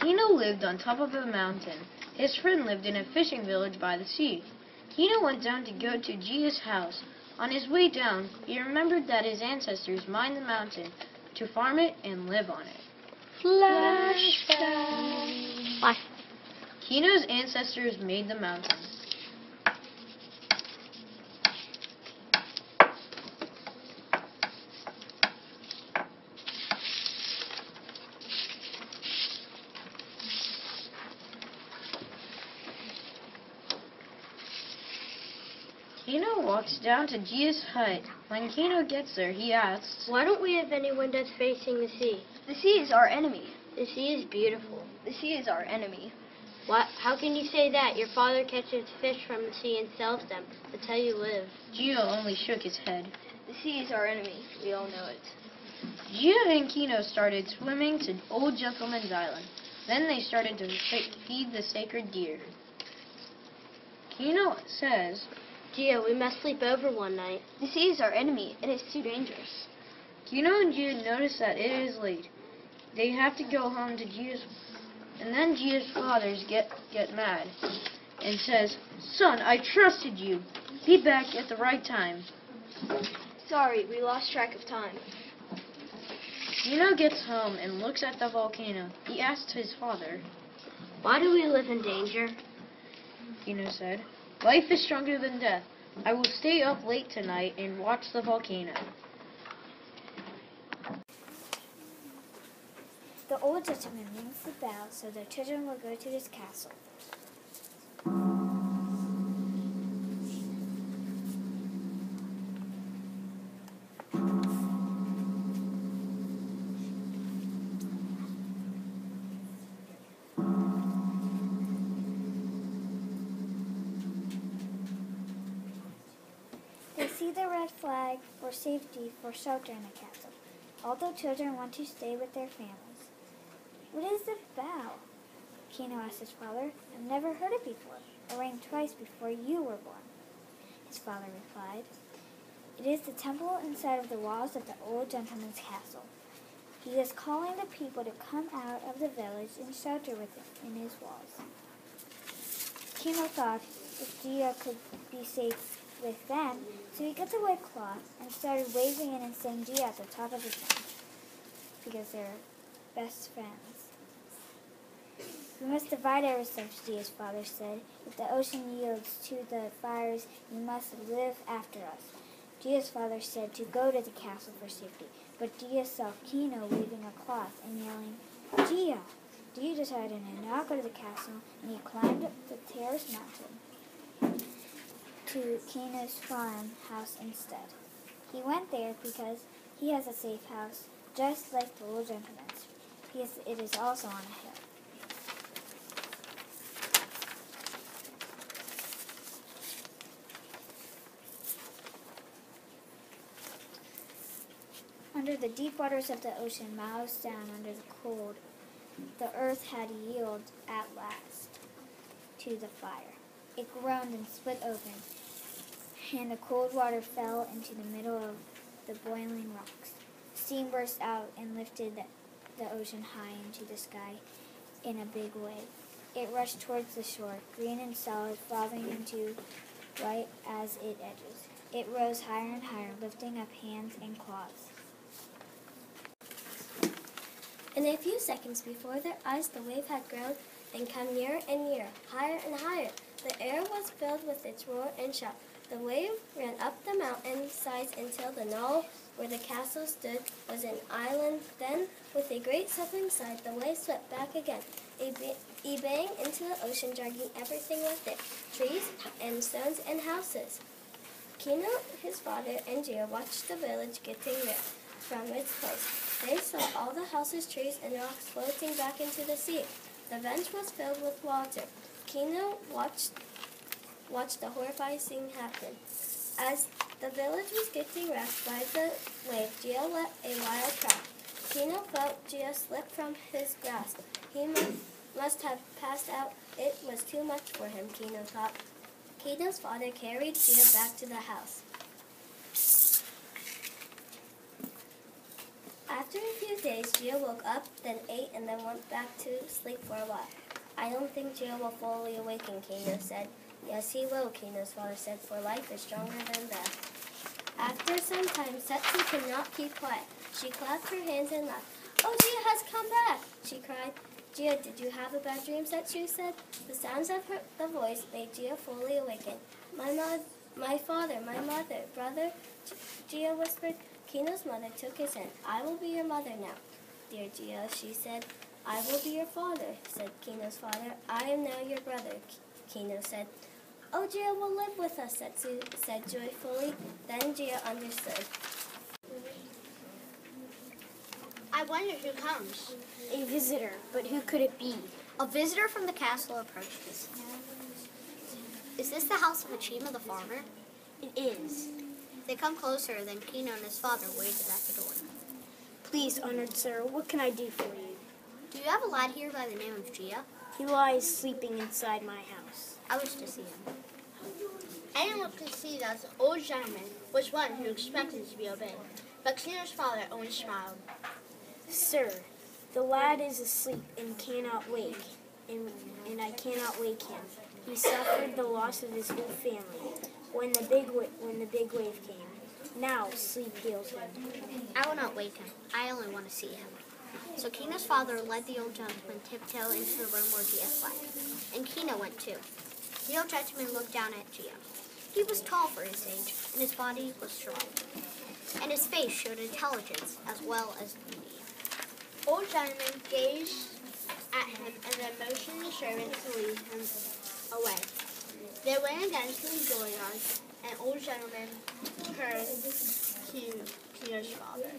Kino lived on top of a mountain. His friend lived in a fishing village by the sea. Kino went down to go to Gia's house. On his way down, he remembered that his ancestors mined the mountain to farm it and live on it. Flashback. Why? Kino's ancestors made the mountain. Kino walks down to Gia's hut. When Kino gets there, he asks, Why don't we have any windows facing the sea? The sea is our enemy. The sea is beautiful. The sea is our enemy. What? How can you say that? Your father catches fish from the sea and sells them. That's how you live. Gia only shook his head. The sea is our enemy. We all know it. Gia and Kino started swimming to Old Gentleman's Island. Then they started to feed the sacred deer. Kino says, Gia, we must sleep over one night. The sea is our enemy. It is too dangerous. Kino and Gia notice that it is late. They have to go home to Gia's, and then Gia's fathers get mad and says, Son, I trusted you. Be back at the right time. Sorry, we lost track of time. Kino gets home and looks at the volcano. He asks his father, Why do we live in danger? Kino said, Life is stronger than death. I will stay up late tonight and watch the volcano. The old gentleman rings the bell so the children will go to his castle. They see the red flag for safety, for shelter in the castle. All the children want to stay with their families. What is the bell? Kino asked his father. I've never heard it before. It rang twice before you were born. His father replied, It is the temple inside of the walls of the old gentleman's castle. He is calling the people to come out of the village and shelter within his walls. Kino thought if Gia could be safe with them, so he got the white cloth and started waving it and saying Gia at the top of his lungs, because they're best friends. We must divide ourselves, Gia's father said. If the ocean yields to the fires, you must live after us. Gia's father said to go to the castle for safety, but Gia saw Kino waving a cloth and yelling, Gia! Gia decided to not go to the castle, and he climbed the terrace mountain to Kino's farmhouse instead. He went there because he has a safe house, just like the old gentleman's. It is also on a hill. Under the deep waters of the ocean, miles down under the cold, the earth had yielded at last to the fire. It groaned and split open, and the cold water fell into the middle of the boiling rocks. Steam burst out and lifted the ocean high into the sky in a big wave. It rushed towards the shore, green and solid, frothing into white as it edges. It rose higher and higher, lifting up hands and claws. In a few seconds before their eyes, the wave had grown and come nearer and nearer, higher and higher. The air was filled with its roar and shout. The wave ran up the mountain sides until the knoll where the castle stood was an island. Then, with a great suffering sigh, the wave swept back again, a bang into the ocean, dragging everything with it, trees and stones and houses. Kino, his father, and Gia watched the village getting ripped from its place. They saw all the houses, trees, and rocks floating back into the sea. The bench was filled with water. Kino watched the horrifying scene happen. As the village was getting wrecked by the wave, Gia let a wild cry. Kino felt Gia slip from his grasp. He must have passed out. It was too much for him, Kino thought. Kino's father carried Gia back to the house. After After a few days, Gia woke up, then ate, and then went back to sleep for a while. I don't think Gia will fully awaken, Kino said. Yes, he will, Kino's father said, for life is stronger than death. After some time, Setsu could not keep quiet. She clapped her hands and laughed. Oh, Gia has come back, she cried. Gia, did you have a bad dream, Setsu said. The sounds of the voice made Gia fully awaken. My father, my mother, brother, Gia whispered. Kino's mother took his hand. I will be your mother now, dear Gia, she said. I will be your father, said Kino's father. I am now your brother, Kino said. Oh, Gia will live with us, Setsu said joyfully. Then Gia understood. I wonder who comes. A visitor, but who could it be? A visitor from the castle approaches. Is this the house of Achima the farmer? It is. They come closer, then Kino and his father waited at the door. Please, honored sir, what can I do for you? Do you have a lad here by the name of Gia? He lies sleeping inside my house. I wish to see him. Anyone could see that the old gentleman was one who expected to be obeyed, but Kino's father only smiled. Sir, the lad is asleep and cannot wake, and I cannot wake him. He suffered the loss of his whole family when the big wave came. Now sleep heals him. I will not wake him. I only want to see him. So Kino's father led the old gentleman tiptoe into the room where Gia slept, and Kino went too. The old gentleman looked down at Gia. He was tall for his age, and his body was strong, and his face showed intelligence as well as beauty. Old gentleman gazed at him and then motioned the servant to lead him away. They went again to the dooryard, and old gentleman turned to Kino's father.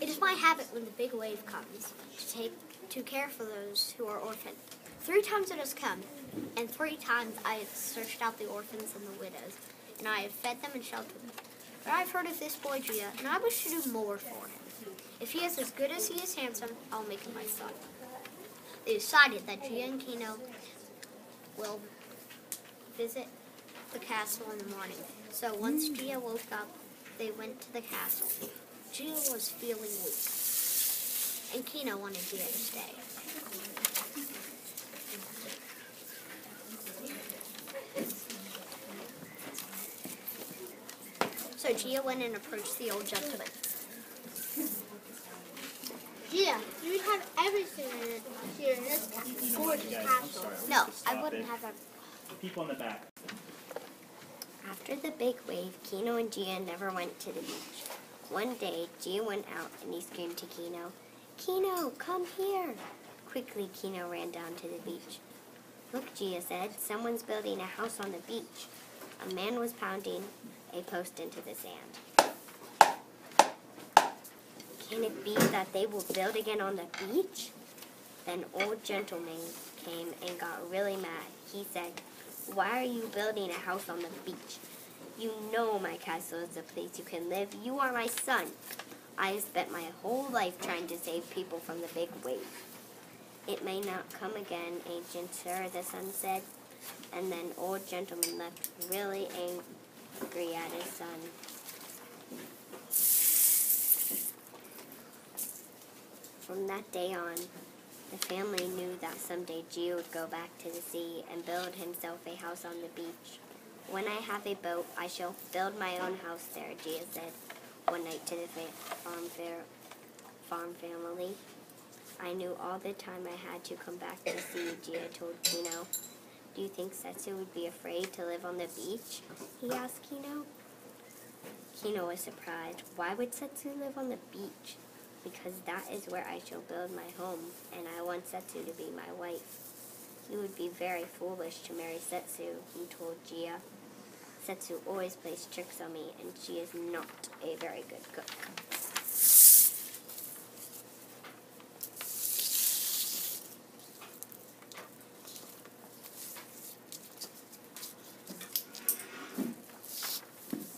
It is my habit when the big wave comes to care for those who are orphaned. 3 times it has come, and 3 times I have searched out the orphans and the widows, and I have fed them and sheltered them. But I have heard of this boy Gia, and I wish to do more for him. If he is as good as he is handsome, I'll make him my son. They decided that Gia and Kino will visit the castle in the morning. So once Gia woke up, they went to the castle. Gia was feeling weak, and Kino wanted Gia to stay. So Gia went and approached the old gentleman. Gia, you have everything here in this gorgeous castle. No, I wouldn't have a... People in the back. After the big wave, Kino and Gia never went to the beach. One day, Gia went out and he screamed to Kino, "Kino, come here!" Quickly, Kino ran down to the beach. "Look," Gia said, "someone's building a house on the beach." A man was pounding a post into the sand. Can it be that they will build again on the beach? Then old gentleman came and got really mad. He said, "Why are you building a house on the beach? You know my castle is a place you can live. You are my son. I have spent my whole life trying to save people from the big wave." "It may not come again, ancient sir," the son said. And then old gentleman left really angry at his son. From that day on, the family knew that someday Gia would go back to the sea and build himself a house on the beach. "When I have a boat, I shall build my own house there," Gia said one night to the farm family. "I knew all the time I had to come back to sea," Gia told Kino. "Do you think Setsu would be afraid to live on the beach?" he asked Kino. Kino was surprised. Why would Setsu live on the beach? "Because that is where I shall build my home, and I want Setsu to be my wife." "You would be very foolish to marry Setsu," he told Gia. "Setsu always plays tricks on me, and she is not a very good cook."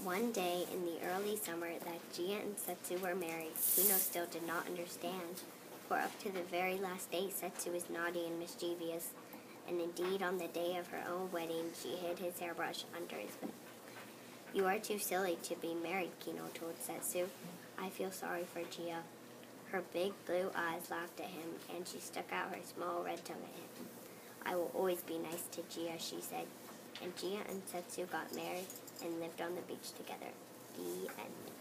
One day in the early summer that Gia and Setsu were married, Kino still did not understand, for up to the very last day Setsu was naughty and mischievous, and indeed on the day of her own wedding she hid his hairbrush under his bed. You are too silly to be married, Kino told Setsu. I feel sorry for Gia. Her big blue eyes laughed at him, and she stuck out her small red tongue at him. I will always be nice to Gia, she said. And Gia and Setsu got married and lived on the beach together. The end.